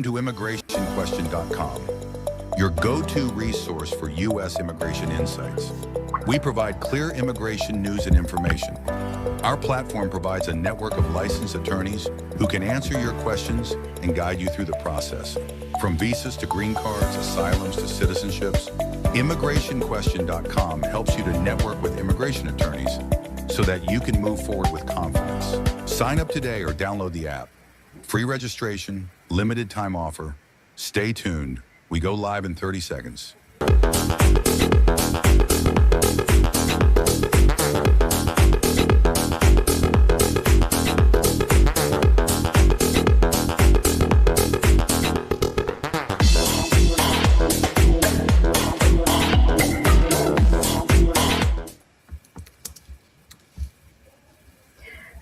To immigrationquestion.com, your go-to resource for U.S. immigration insights. We provide clear immigration news and information. Our platform provides a network of licensed attorneys who can answer your questions and guide you through the process. From visas to green cards, asylums to citizenships, immigrationquestion.com helps you to network with immigration attorneys so that you can move forward with confidence. Sign up today or download the app. Free registration, limited time offer. Stay tuned. We go live in 30 seconds.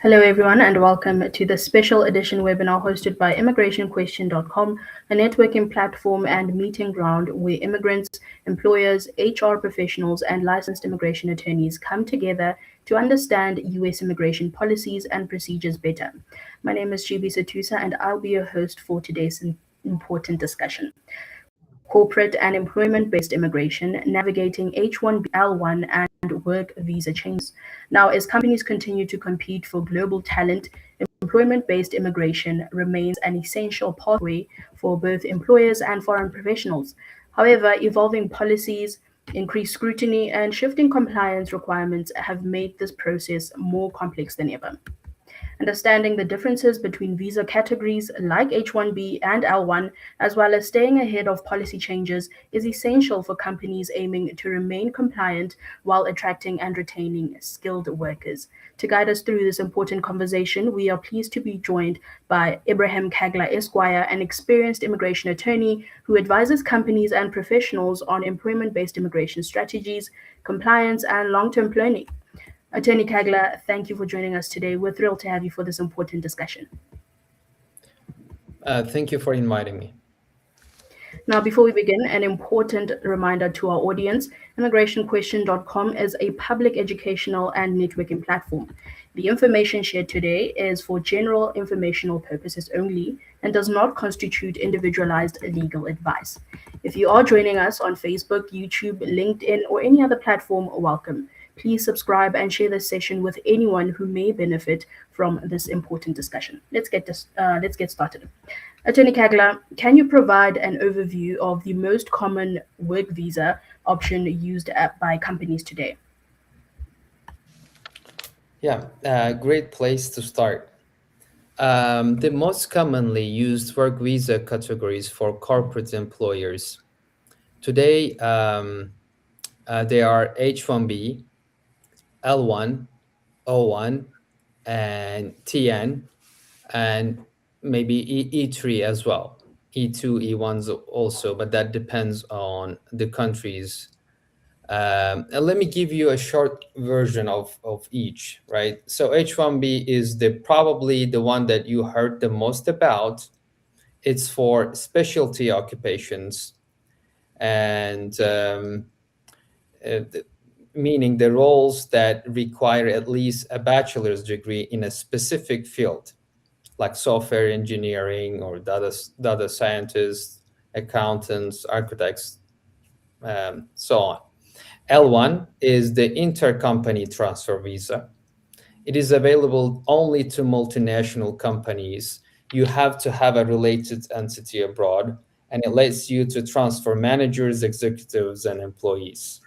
Hello, everyone, and welcome to the special edition webinar hosted by immigrationquestion.com, a networking platform and meeting ground where immigrants, employers, HR professionals, and licensed immigration attorneys come together to understand U.S. immigration policies and procedures better. My name is GB Satusa, and I'll be your host for today's important discussion. Corporate and employment-based immigration, navigating H-1B, L-1, and work visa changes. Now, as companies continue to compete for global talent, employment-based immigration remains an essential pathway for both employers and foreign professionals. However, evolving policies, increased scrutiny, and shifting compliance requirements have made this process more complex than ever. Understanding the differences between visa categories like H-1B and L-1, as well as staying ahead of policy changes, is essential for companies aiming to remain compliant while attracting and retaining skilled workers. To guide us through this important conversation, we are pleased to be joined by Ibrahim Caglar, Esquire, an experienced immigration attorney who advises companies and professionals on employment-based immigration strategies, compliance, and long-term planning. Attorney Caglar, thank you for joining us today. We're thrilled to have you for this important discussion. Thank you for inviting me. Now, before we begin, an important reminder to our audience, immigrationquestion.com is a public educational and networking platform. The information shared today is for general informational purposes only and does not constitute individualized legal advice. If you are joining us on Facebook, YouTube, LinkedIn, or any other platform, welcome. Please subscribe and share this session with anyone who may benefit from this important discussion. Let's get started. Attorney Caglar, can you provide an overview of the most common work visa option used by companies today? Yeah, great place to start. The most commonly used work visa categories for corporate employers today, they are H-1B, L-1, O-1, and TN, and maybe E3 as well. E2, E1s also, but that depends on the countries. And let me give you a short version of each, right? So H-1B is probably the one that you heard the most about. It's for specialty occupations, and meaning the roles that require at least a bachelor's degree in a specific field, like software engineering or data scientists, accountants, architects, so on. L1 is the intercompany transfer visa. It is available only to multinational companies. You have to have a related entity abroad, and it lets you to transfer managers, executives, and employees.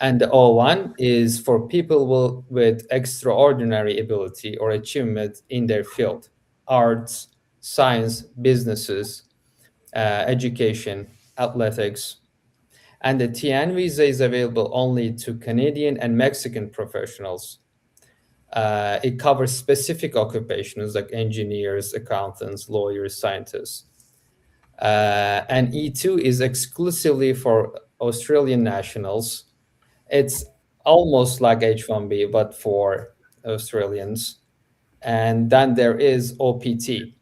And the O1 is for people with extraordinary ability or achievement in their field: arts, science, businesses, education, athletics. And the TN visa is available only to Canadian and Mexican professionals. It covers specific occupations like engineers, accountants, lawyers, scientists. And E2 is exclusively for Australian nationals. It's almost like H-1B, but for Australians. And then there is OPT,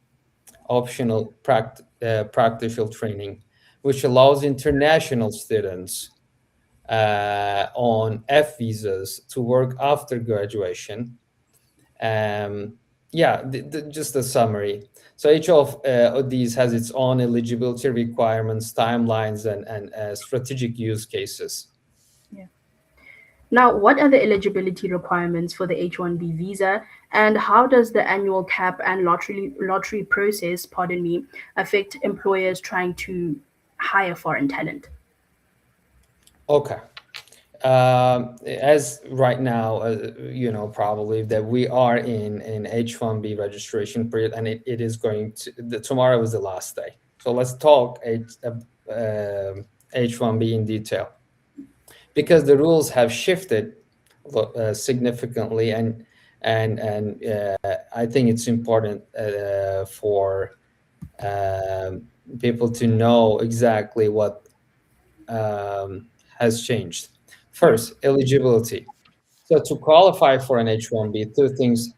optional practical training, which allows international students on F visas to work after graduation. Yeah, just a summary. So each of these has its own eligibility requirements, timelines, and strategic use cases. Yeah. Now, what are the eligibility requirements for the H-1B visa, and how does the annual cap and lottery process, pardon me, affect employers trying to hire foreign talent? Okay. As right now, probably that we are in H-1B registration period, and it is going to, tomorrow is the last day. So let's talk H-1B in detail, because the rules have shifted significantly, and I think it's important for um, people to know exactly what has changed. Yeah. First, eligibility. So to qualify for an H-1B, two things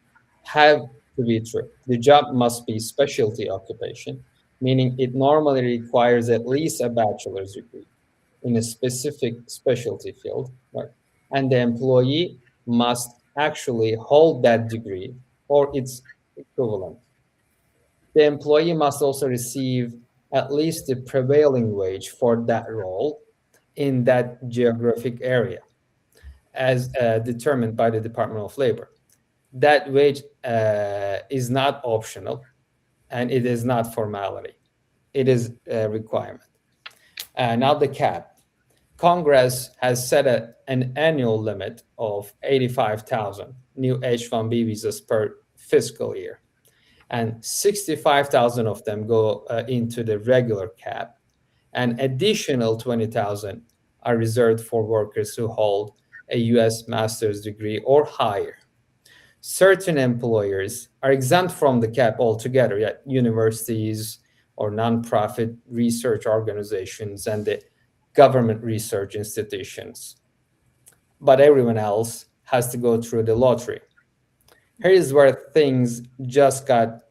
have to be true. The job must be specialty occupation, meaning it normally requires at least a bachelor's degree in a specific specialty field, right? And the employee must actually hold that degree or its equivalent. The employee must also receive at least the prevailing wage for that role in that geographic area as determined by the Department of Labor. That wage is not optional, and it is not formality. It is a requirement. Now the cap. Congress has set an annual limit of 85,000 new H-1B visas per fiscal year, and 65,000 of them go into the regular cap. An additional 20,000 are reserved for workers who hold a U.S. master's degree or higher. Certain employers are exempt from the cap altogether, yet universities or nonprofit research organizations and the government research institutions. But everyone else has to go through the lottery. Here's where things just got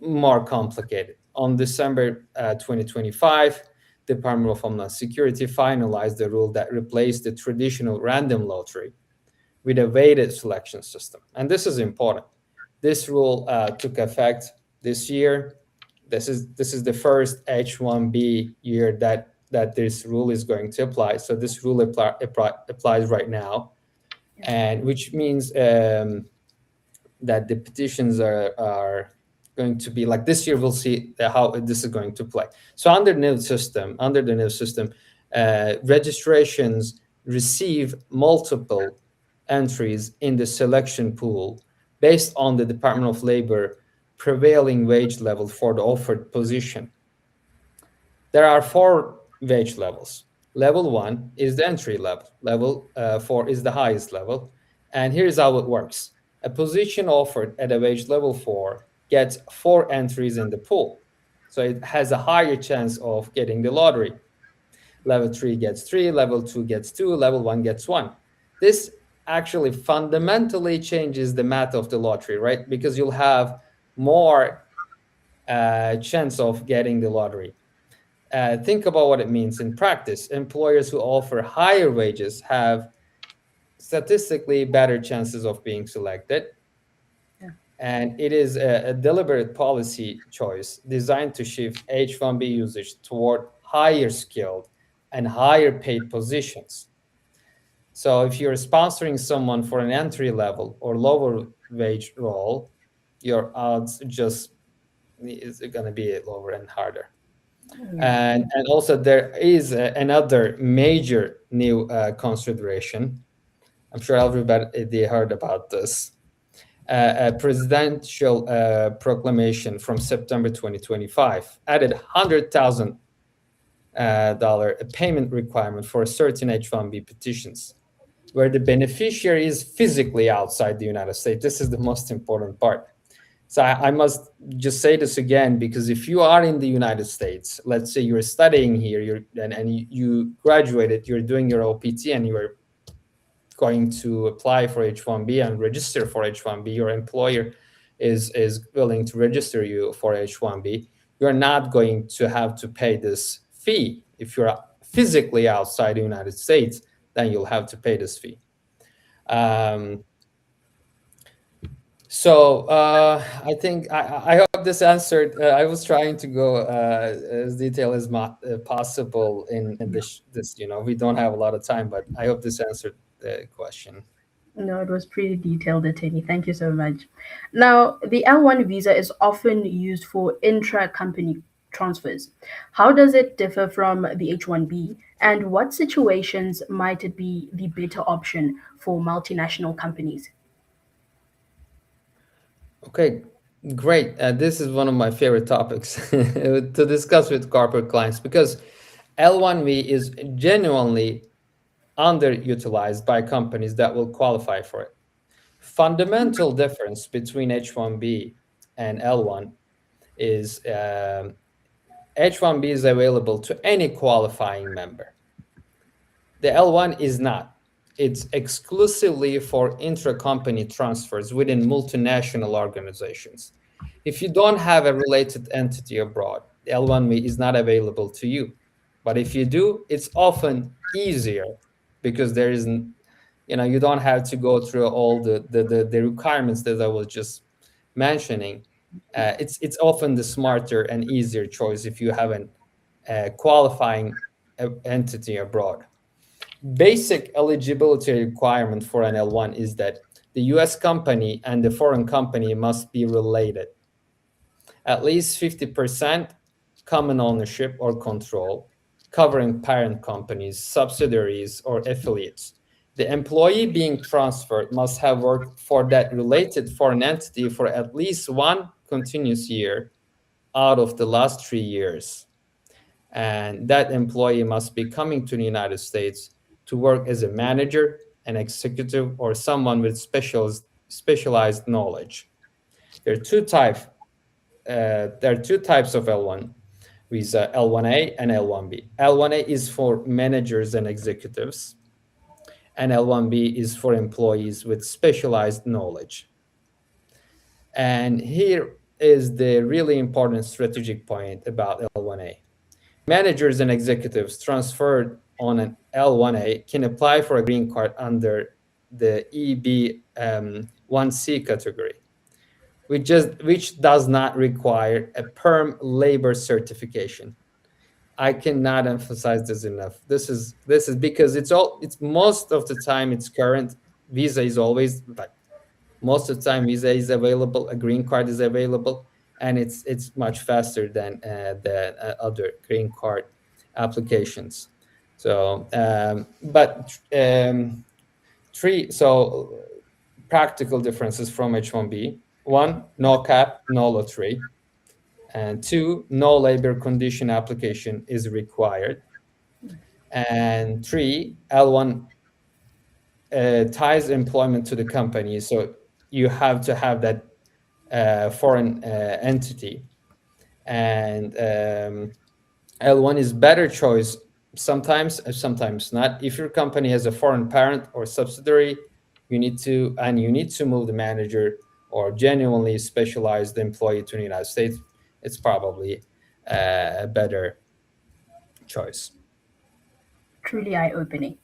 more complicated. On December 2025, Department of Homeland Security finalized the rule that replaced the traditional random lottery with a weighted selection system. And this is important. This rule took effect this year. This is the first H-1B year that this rule is going to apply. So this rule applies right now, Yeah. and which means that the petitions are going to be like this year. We'll see how this is going to play. So under the new system, registrations receive multiple entries in the selection pool based on the Department of Labor prevailing wage level for the offered position. There are four wage levels. Level one is the entry level. Level four is the highest level. And here's how it works. A position offered at a wage level four gets four entries in the pool. So it has a higher chance of getting the lottery. Level three gets three, level two gets two, level one gets one. This actually fundamentally changes the math of the lottery, right? Because you'll have more chance of getting the lottery. Think about what it means in practice. Employers who offer higher wages have statistically better chances of being selected. Yeah. And it is a deliberate policy choice designed to shift H-1B usage toward higher skilled and higher paid positions. So if you're sponsoring someone for an entry level or lower wage role, your odds just is going to be lower and harder. Yeah. And also there is another major new consideration. I'm sure everybody they heard about this. A presidential proclamation from September 2025 added $100,000 payment requirement for certain H-1B petitions, where the beneficiary is physically outside the United States. This is the most important part. So I must just say this again, because if you are in the United States, let's say you're studying here, and you graduated, you're doing your OPT, and you're going to apply for H-1B and register for H-1B, your employer is willing to register you for H-1B, you're not going to have to pay this fee. If you're physically outside the United States, then you'll have to pay this fee. Um, So I think I hope this answered. I was trying to go as detailed as possible in Yeah. this. We don't have a lot of time, but I hope this answered the question. No, it was pretty detailed, attorney. Thank you so much. Now, the L1 visa is often used for intra-company transfers. How does it differ from the H-1B, and what situations might it be the better option for multinational companies? Okay, great. This is one of my favorite topics to discuss with corporate clients because L1V is genuinely underutilized by companies that will qualify for it. Fundamental difference between H1B and L1 is H1B is available to any qualifying member. The L1 is not. It's exclusively for intra-company transfers within multinational organizations. If you don't have a related entity abroad, the L1B is not available to you. But if you do, it's often easier because there isn't, you don't have to go through all the requirements that I was just mentioning. It's often the smarter and easier choice if you have a qualifying entity abroad. Basic eligibility requirement for an L1 is that the US company and the foreign company must be related. At least 50% common ownership or control, covering parent companies, subsidiaries, or affiliates. The employee being transferred must have worked for that related foreign entity for at least one continuous year out of the last 3 years. And that employee must be coming to the United States to work as a manager, an executive, or someone with specialized knowledge. There are two types. There are two types of L1 visa: L1A and L1B. L1A is for managers and executives, and L1B is for employees with specialized knowledge. And here is the really important strategic point about L1A. Managers and executives transferred on an L1A can apply for a green card under the EB1C category, which does not require a perm labor certification. I cannot emphasize this enough. This is because it's most of the time it's current. Visa is always, but most of the time visa is available, a green card is available, and it's much faster than the other green card applications. So three practical differences from H1B: one, no cap, no lottery; and two, no labor condition application is required; and three, L1 ties employment to the company, so you have to have that foreign entity. And L1 is better choice sometimes not. If your company has a foreign parent or subsidiary, you need to move the manager or genuinely specialized employee to the United States. It's probably a better choice. Truly eye-opening.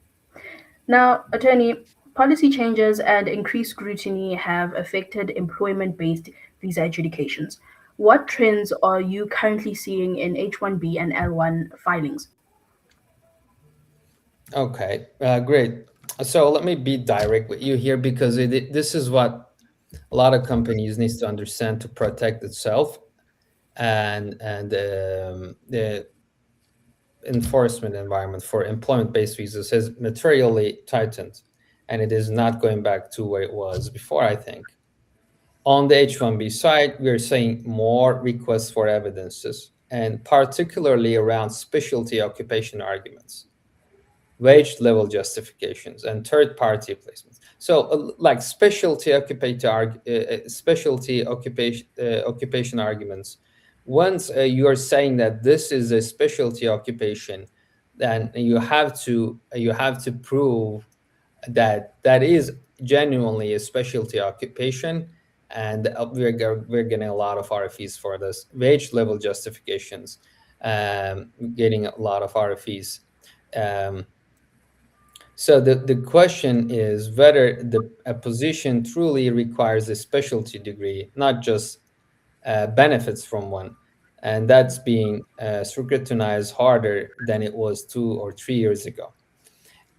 Now, attorney, policy changes and increased scrutiny have affected employment-based visa adjudications. What trends are you currently seeing in H-1B and L-1 filings? Okay, great. So let me be direct with you here because this is what a lot of companies needs to understand to protect itself, and the enforcement environment for employment-based visas has materially tightened, and it is not going back to where it was before, I think. On the H-1B side, we are seeing more requests for evidences, and particularly around specialty occupation arguments, wage level justifications, and third party placements. So like specialty occupation arguments, once you are saying that this is a specialty occupation, then you have to prove that that is genuinely a specialty occupation. And we're getting a lot of RFEs for this wage level justifications, getting a lot of RFEs. um, So the question is whether a position truly requires a specialty degree, not just benefits from one. And that's being scrutinized harder than it was 2 or 3 years ago.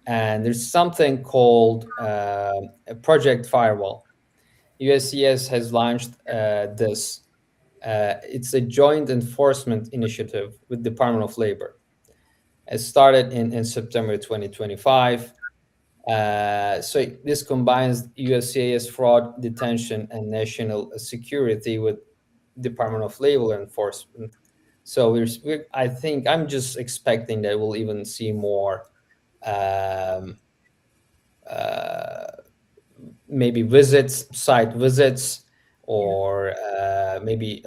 And there's something called a Project Firewall. USCS has launched this. It's a joint enforcement initiative with Department of Labor. It started in September 2025. So this combines USCIS fraud detention and national security with Department of Labor enforcement. So I think I'm just expecting that we'll even see more um, uh, maybe visits, site visits, Yeah. or maybe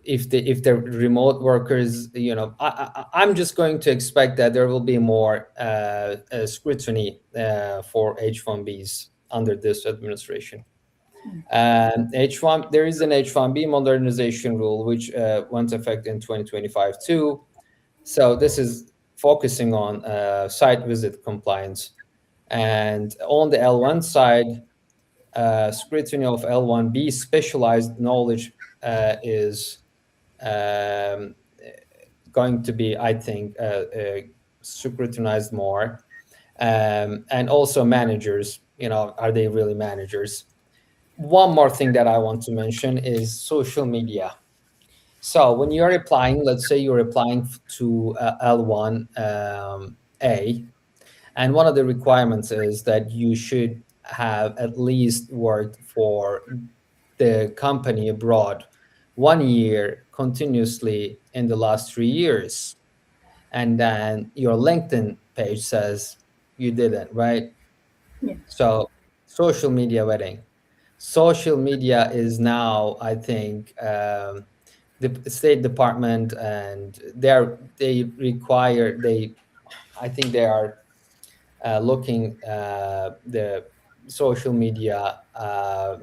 if they're remote workers, I'm just going to expect that there will be more scrutiny for H-1Bs under this administration. There is an H-1B modernization rule which went effect in 2025 too. So this is focusing on site visit compliance, and on the L-1 side, scrutiny of L-1B specialized knowledge is um, going to be, I think, scrutinized more. And also managers, are they really managers? One more thing that I want to mention is social media. So when you're applying, let's say you're applying to L1 A, and one of the requirements is that you should have at least worked for the company abroad 1 year continuously in the last 3 years. And then your LinkedIn page says you didn't, right? Yeah. So social media vetting. Social media is now, I think, the State Department, and I think they are looking the social media,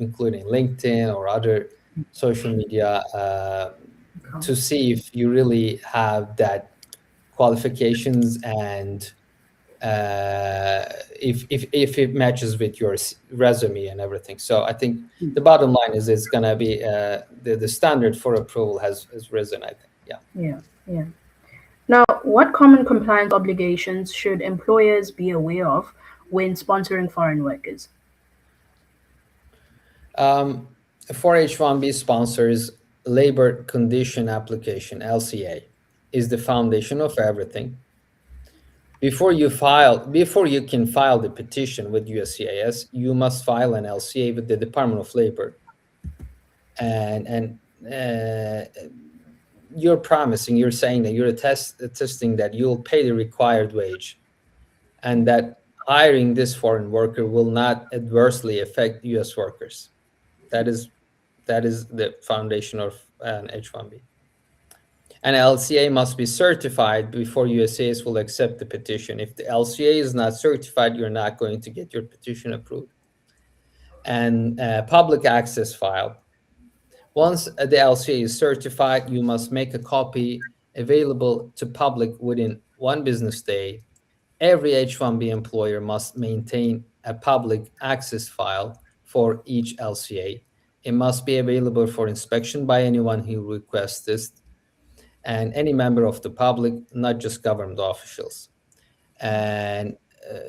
including LinkedIn or other social media, to Accounts. see if you really have that qualifications, and if it matches with your resume and everything. So I think the bottom line is it's going to be the standard for approval has risen, I think. Yeah. Yeah. Yeah. Now, what common compliance obligations should employers be aware of when sponsoring foreign workers? Um, for H-1B sponsors, labor condition application, LCA, is the foundation of everything. Before you can file the petition with USCIS, you must file an LCA with the Department of Labor, and you're saying that you're attesting that you'll pay the required wage, and that hiring this foreign worker will not adversely affect U.S. workers. That is the foundation of an H-1B. An LCA must be certified before USCIS will accept the petition. If the LCA is not certified, you're not going to get your petition approved. And public access file. Once the LCA is certified, you must make a copy available to public within 1 business day. Every H-1B employer must maintain a public access file for each LCA. It must be available for inspection by anyone who requests this, and any member of the public, not just government officials. And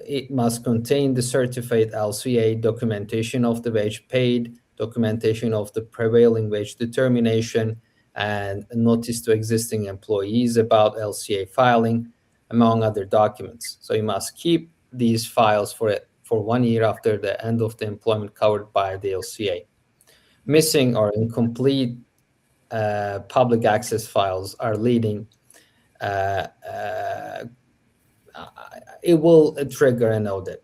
it must contain the certified LCA, documentation of the wage paid, documentation of the prevailing wage determination, and a notice to existing employees about LCA filing, among other documents. So you must keep these files for 1 year after the end of the employment covered by the LCA. Missing or incomplete public access files are leading. It will trigger an audit.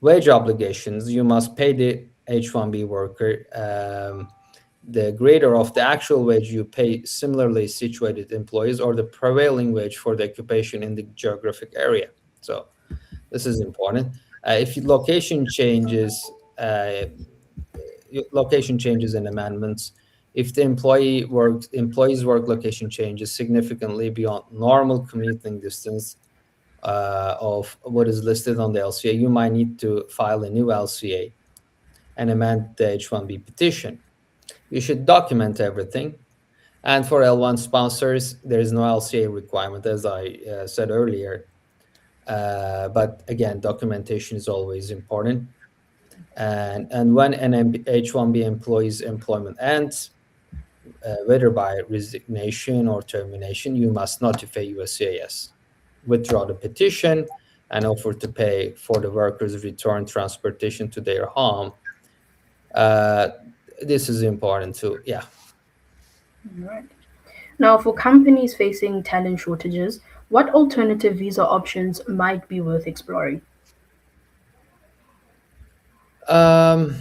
Wage obligations, you must pay the H-1B worker the greater of the actual wage you pay similarly situated employees, or the prevailing wage for the occupation in the geographic area. So this is important. If location changes and amendments, if the employee's work location changes significantly beyond normal commuting distance, of what is listed on the LCA, you might need to file a new LCA and amend the H-1B petition. You should document everything. And for L-1 sponsors, there is no LCA requirement, as I said earlier. But again, documentation is always important. And when an H-1B employee's employment ends, whether by resignation or termination, you must notify USCIS, withdraw the petition, and offer to pay for the worker's return transportation to their home. This is important too. Yeah. All right. Now, for companies facing talent shortages, what alternative visa options might be worth exploring? Um,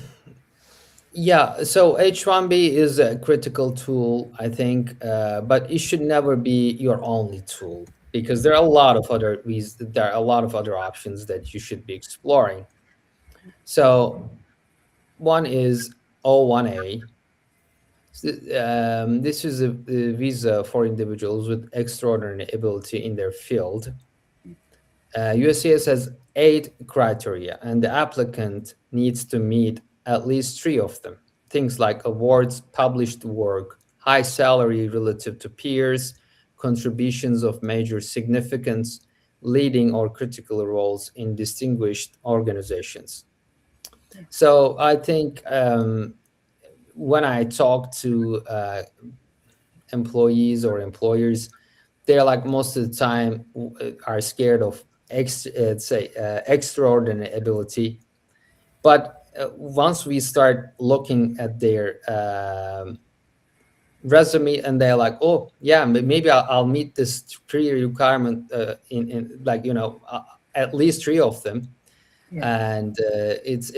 yeah, so H-1B is a critical tool, I think, but it should never be your only tool because there are a lot of other there are a lot of other options that you should be exploring. So one is O1A. This is a visa for individuals with extraordinary ability in their field. USCIS has 8 criteria, and the applicant needs to meet at least 3 of them. Things like awards, published work, high salary relative to peers, contributions of major significance, leading or critical roles in distinguished organizations. So I think when I talk to employees or employers, they're like most of the time are scared of extraordinary ability. But once we start looking at their resume, and they're like, oh yeah, maybe I'll meet this 3 requirement in like at least 3 of them. Yeah. And it's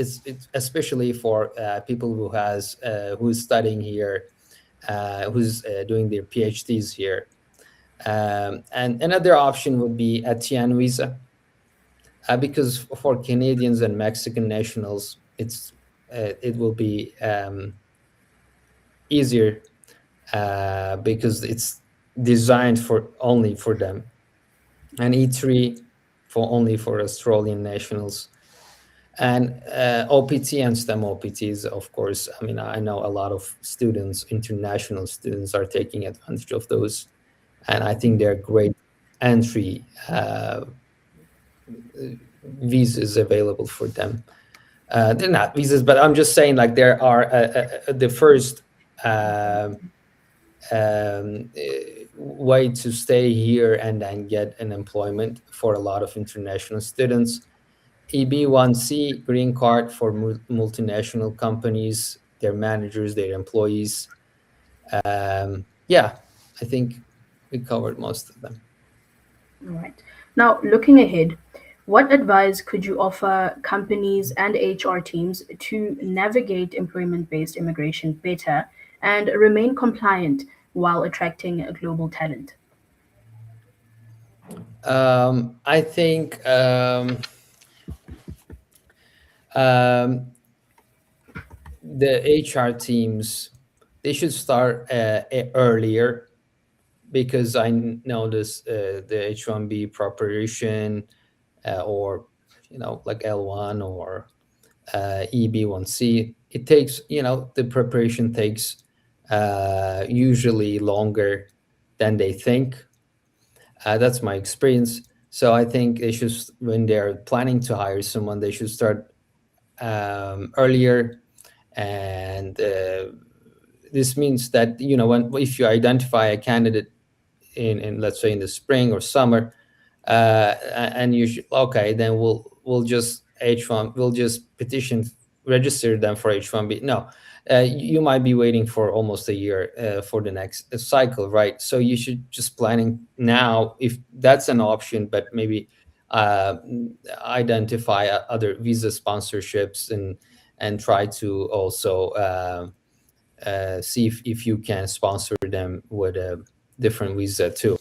especially for people who's studying here, who's doing their PhDs here. And another option would be a TN visa, because for Canadians and Mexican nationals, it will be easier because it's designed for only for them, and E3 for only for Australian nationals. And OPT and STEM OPTs, of course. I mean, I know a lot of students, international students, are taking advantage of those, and I think they're great entry visas available for them. They're not visas, but I'm just saying, like, there are the first way to stay here and then get an employment for a lot of international students. EB1C, green card for multinational companies, their managers, their employees. Yeah, I think we covered most of them. All right. Now, looking ahead, what advice could you offer companies and HR teams to navigate employment-based immigration better and remain compliant while attracting a global talent? I think the HR teams, they should start earlier, because I notice the H-1B preparation or like L-1 or EB1C, it takes the preparation takes usually longer than they think. That's my experience. So I think they should, when they're planning to hire someone, they should start earlier. And this means that if you identify a candidate in let's say in the spring or summer, and you should, okay, then we'll just H1, we'll just petition, register them for H1B. No, you might be waiting for almost a year for the next cycle, right? So you should just planning now, if that's an option, but maybe identify other visa sponsorships and try to also see if you can sponsor them with a different visa too,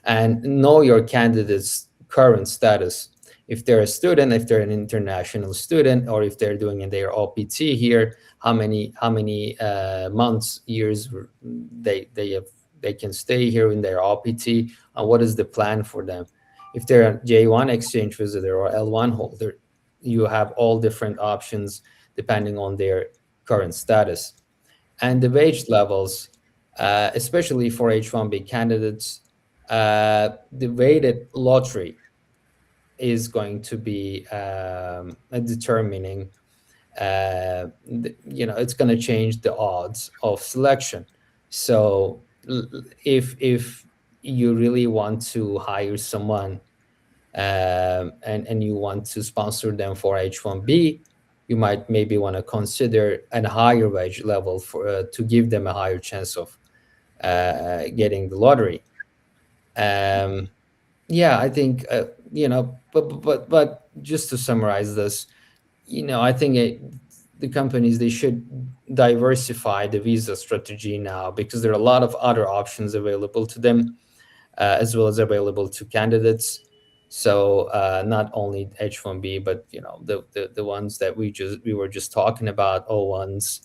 and know your candidate's current status. If they're a student, if they're an international student, or if they're doing their OPT here, how many months, years they can stay here in their OPT, and what is the plan for them. If they're a J1 exchange visitor or L1 holder, you have all different options depending on their current status. And the wage levels, especially for H-1B candidates, the weighted lottery is going to be determining, it's going to change the odds of selection. So if you really want to hire someone, and you want to sponsor them for H-1B, you might maybe want to consider a higher wage level for to give them a higher chance of getting the lottery. Um, yeah, I think but just to summarize this, I think the companies, they should diversify the visa strategy now, because there are a lot of other options available to them, as well as available to candidates. So not only H-1B, but the ones that we were just talking about, O1s,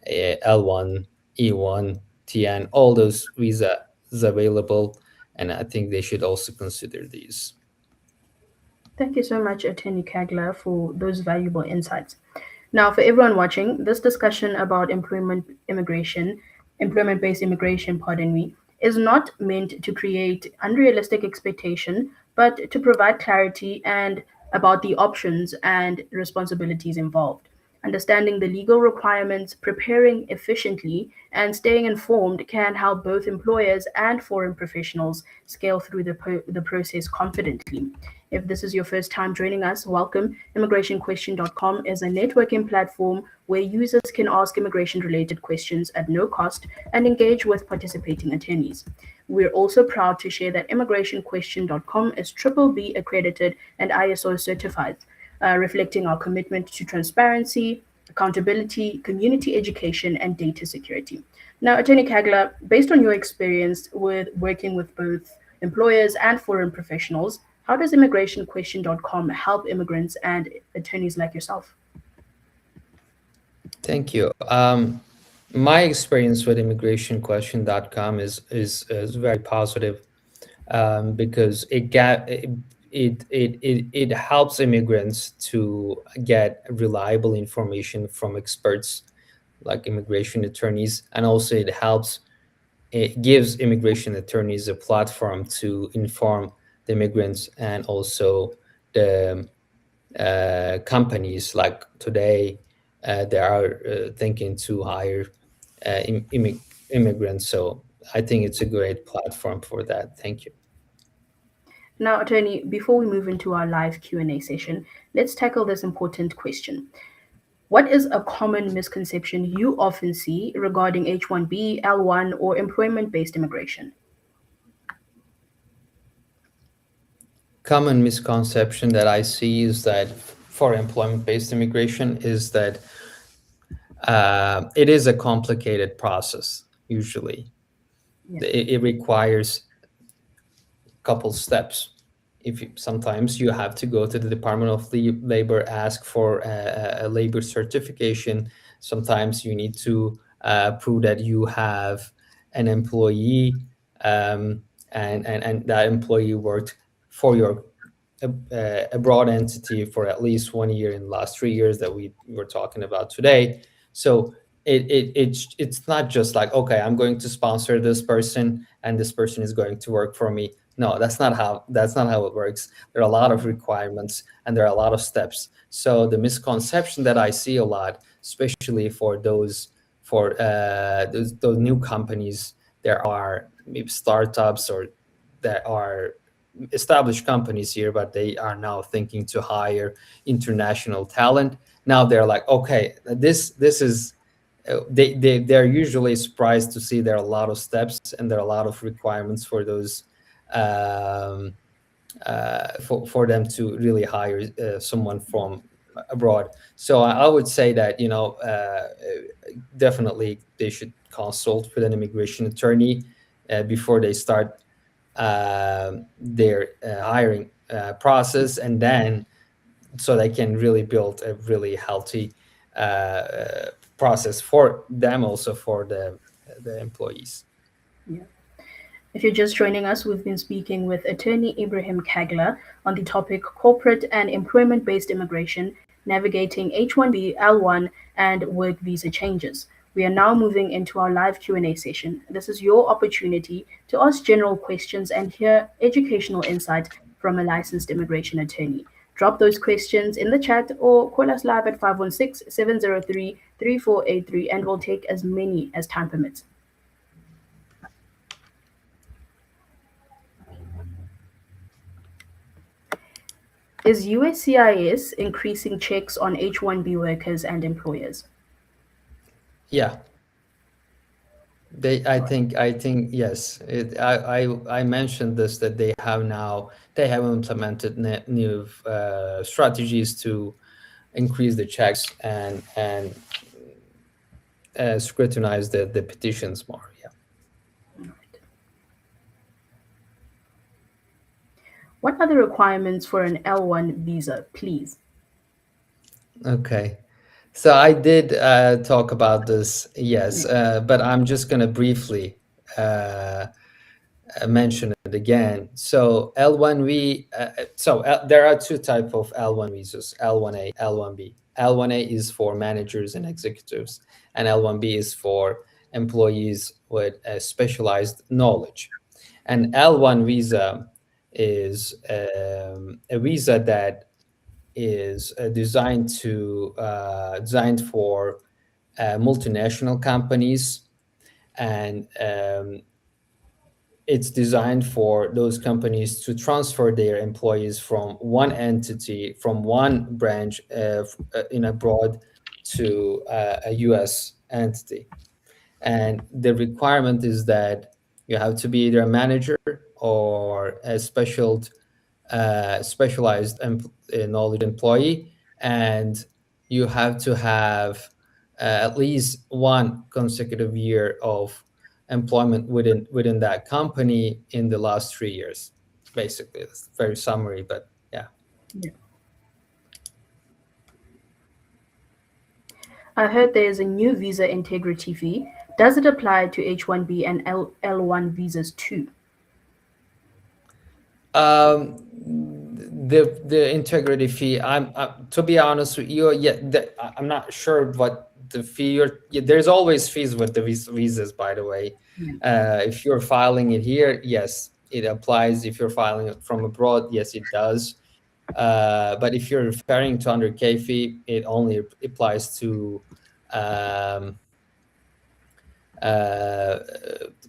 L-1, E-1, TN, all those visas available, and I think they should also consider these. Thank you so much, Attorney Caglar, for those valuable insights. Now, for everyone watching, this discussion about employment-based immigration, pardon me, is not meant to create unrealistic expectation, but to provide clarity and about the options and responsibilities involved. Understanding the legal requirements, preparing efficiently, and staying informed can help both employers and foreign professionals scale through the process confidently. If this is your first time joining us, welcome. ImmigrationQuestion.com is a networking platform where users can ask immigration related questions at no cost and engage with participating attorneys. We're also proud to share that ImmigrationQuestion.com is Triple B accredited and ISO certified, reflecting our commitment to transparency, accountability, community education, and data security. Now, Attorney Caglar, based on your experience with working with both employers and foreign professionals, how does immigrationquestion.com help immigrants and attorneys like yourself? Thank you. My experience with immigrationquestion.com is very positive, because it helps immigrants to get reliable information from experts like immigration attorneys, and also it gives immigration attorneys a platform to inform the immigrants and also the companies. Like today, they are thinking to hire immigrants. So I think it's a great platform for that. Thank you. Now, Attorney, before we move into our live Q&A session, let's tackle this important question. What is a common misconception you often see regarding H-1B, L-1, or employment-based immigration? Common misconception that I see is that for employment-based immigration is that it is a complicated process. Usually, it requires a couple steps. Sometimes you have to go to the Department of Labor, ask for a labor certification. Sometimes you need to prove that you have an employee, and that employee worked for your abroad entity for at least 1 year in the last 3 years that we were talking about today. So it's not just like, okay, I'm going to sponsor this person and this person is going to work for me. No, that's not how it works. There are a lot of requirements and there are a lot of steps. So the misconception that I see a lot, especially for those new companies, there are maybe startups or there are established companies here, but they are now thinking to hire international talent. Now they're like, okay, this is they're usually surprised to see there are a lot of steps and there are a lot of requirements for those for them to really hire someone from abroad. So I would say that definitely they should consult with an immigration attorney before they start their hiring process, and then so they can really build a really healthy process for them, also for the employees. Yeah. If you're just joining us, we've been speaking with attorney Ibrahim Caglar on the topic corporate and employment based immigration, navigating H-1B, L-1, and work visa changes. We are now moving into our live Q&A session. This is your opportunity to ask general questions and hear educational insight from a licensed immigration attorney. Drop those questions in the chat or call us live at 516-703-3483 and we'll take as many as time permits. Is USCIS increasing checks on H-1B workers and employers? Yeah, I think yes. I mentioned this, that they have implemented new strategies to increase the checks and scrutinize the petitions more. Yeah. What are the requirements for an L-1 visa, please? Okay. So I did talk about this, yes, but I'm just going to briefly mention it again. So L1V, there are two types of L1 visas, L1A, L1B. L1A is for managers and executives, and L1B is for employees with specialized knowledge. And L1 visa is a visa that is designed for multinational companies, and it's designed for those companies to transfer their employees from one entity, from one branch in abroad to a U.S. entity. And the requirement is that you have to be either a manager or a specialized knowledge employee, and you have to have at least one consecutive year of employment within that company in the last 3 years. Basically, it's very summary, but yeah. I heard there is a new visa integrity fee. Does it apply to H-1B and L-1 visas too? The integrity fee, I'm to be honest with you, I'm not sure what the fee. There's always fees with the visas, by the way. If you're filing it here, yes, it applies. If you're filing it from abroad, yes, it does. But if you're referring to 100K fee, it only applies to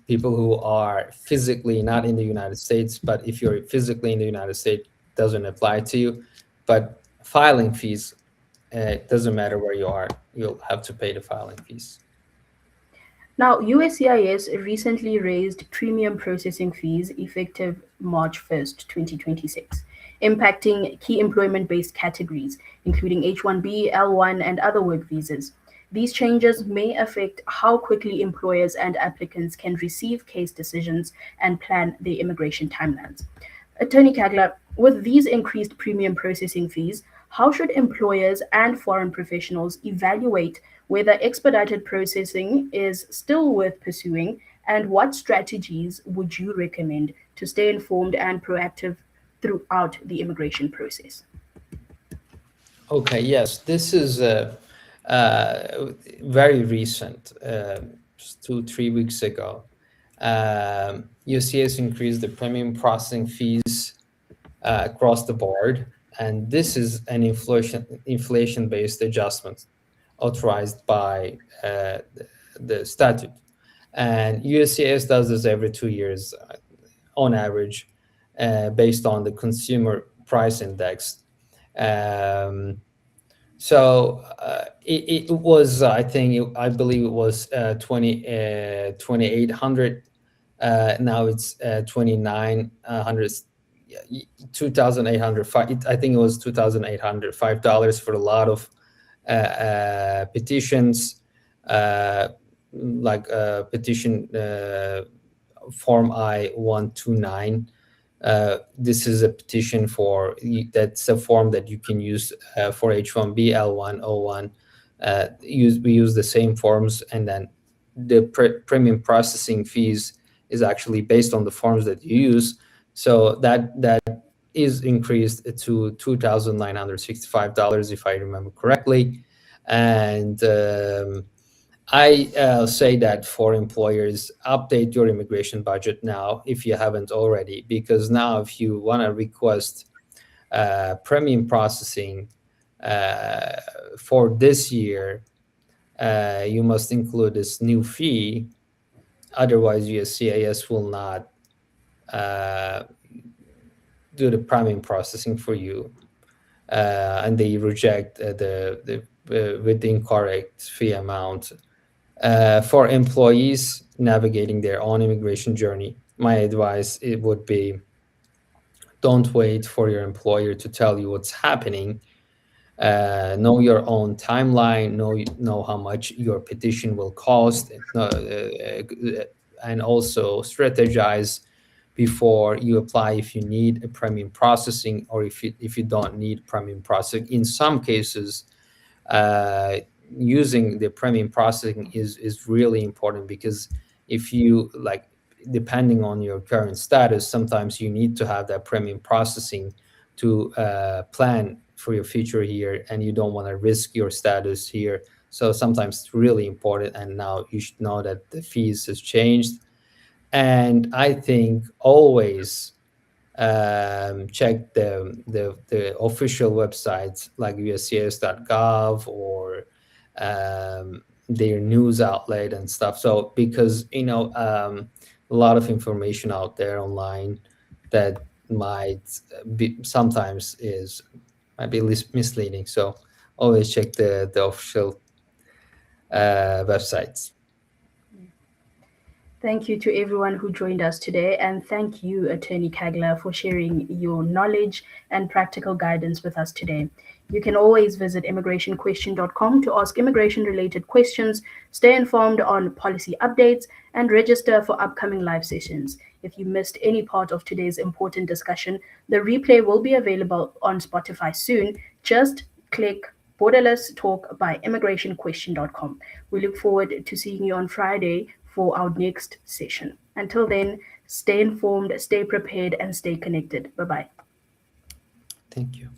people who are physically not in the United States. But if you're physically in the United States, it doesn't apply to you. But filing fees, it doesn't matter where you are, you'll have to pay the filing fees. Now, USCIS recently raised premium processing fees effective March 1st, 2026, impacting key employment-based categories, including H-1B, L-1, and other work visas. These changes may affect how quickly employers and applicants can receive case decisions and plan their immigration timelines. Attorney Caglar, with these increased premium processing fees, how should employers and foreign professionals evaluate whether expedited processing is still worth pursuing, and what strategies would you recommend to stay informed and proactive throughout the immigration process? Okay, yes, this is very recent, 2-3 weeks ago. USCIS increased the premium processing fees across the board, and this is an inflation-based adjustment authorized by the statute. And USCIS does this every 2 years on average, based on the consumer price index. So it was, I believe it was 2,800. Now it's 2,900, 2,800. I think it was $2,805 for a lot of petitions, like petition form I-129. This is a petition that's a form that you can use for H-1B, L-1, O-1. We use the same forms, and then the premium processing fees is actually based on the forms that you use. So that is increased to $2,965, if I remember correctly. And I say that for employers, update your immigration budget now if you haven't already, because now if you want to request premium processing for this year, you must include this new fee. Otherwise, USCIS will not do the premium processing for you, and they reject the with the incorrect fee amount. For employees navigating their own immigration journey, my advice it would be, don't wait for your employer to tell you what's happening. Know your own timeline. Know how much your petition will cost, and also strategize before you apply if you need a premium processing or if you don't need premium processing. In some cases, uh, using the premium processing is really important, because if you like, depending on your current status, sometimes you need to have that premium processing to plan for your future here, and you don't want to risk your status here. So sometimes it's really important, and now you should know that the fees has changed. And I think always check the official websites like uscis.gov or their news outlet and stuff. So because a lot of information out there online that might be sometimes is might be misleading. So always check the official websites. Thank you to everyone who joined us today, and thank you, Attorney Caglar, for sharing your knowledge and practical guidance with us today. You can always visit immigrationquestion.com to ask immigration related questions, stay informed on policy updates, and register for upcoming live sessions. If you missed any part of today's important discussion, the replay will be available on Spotify soon. Just click Borderless Talk by immigrationquestion.com. We look forward to seeing you on Friday for our next session. Until then, stay informed, stay prepared, and stay connected. Bye bye. Thank you.